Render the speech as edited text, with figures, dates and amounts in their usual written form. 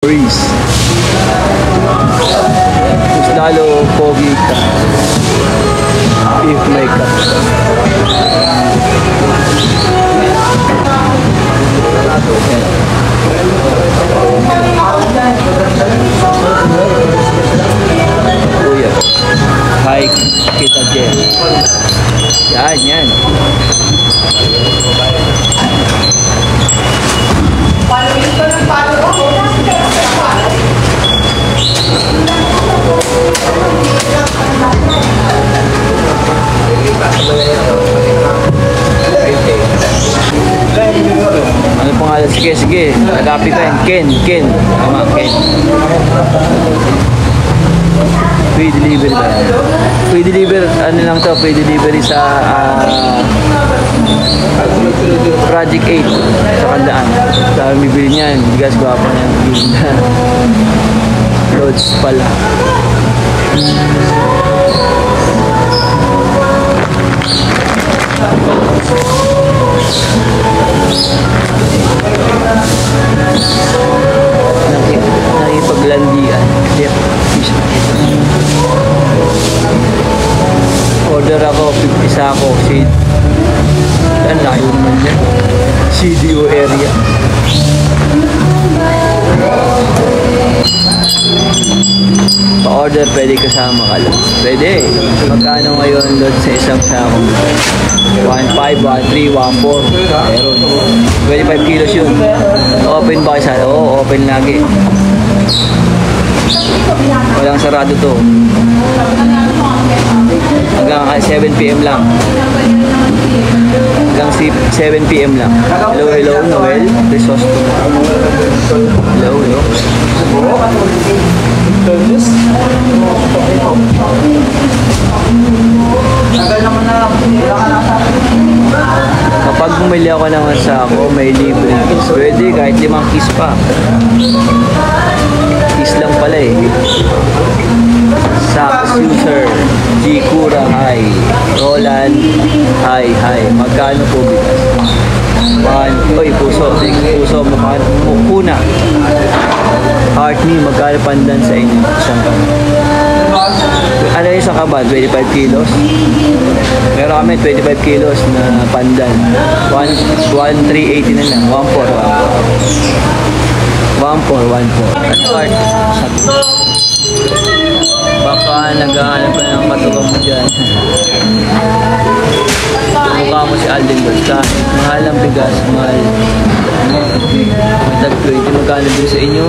Reese. Mas lalo pogi ka if may ka. Kuya, hi kita dyan. Yan. Ano pangalan? Sige. Nagapit tayo. Ken. Tama, Ken. Free delivery ba? Free delivery, ano lang to? Free delivery sa Project 8 sa Kandaan. Sa bibili niyan. Bigas guwapo niyan. Loads pala. Nakipaglandian. Order ako, 50 sako. Ang layo naman yan. CDO area. Pa-order, pwede kasama ka lang. Pwede. Magkano ngayon doon sa isang sako? 1.5, 1.3, 1.4. Meron. 25 kilos yun. Open ba kayo sa? Oo, open lagi. Walang sarado to. Hanggang 7 PM lang. Hanggang 7 PM lang. Hello, Noel. Crisostomo. Hello. Kapag bumili ako ng sako, may libre kiss. Pwede kahit 5 kiss pa. Kiss lang pala eh. Saks user G. Kura, hi. Roland, hi. Magkano po bigas? Puso, mukuna. Heart me, magkano pandan sa inyo? Isang ka. Ano yung isang kabad? 25 kilos? Meron kami 25 kilos na pandan. 1,380 na lang. 1,4. Heart. Baka naghahanap ka ng katuwang mo dyan. Mukha mo si Alden Bird. Kahit mahal ang bigas, mahal. Magtag 20, magkano din sa inyo?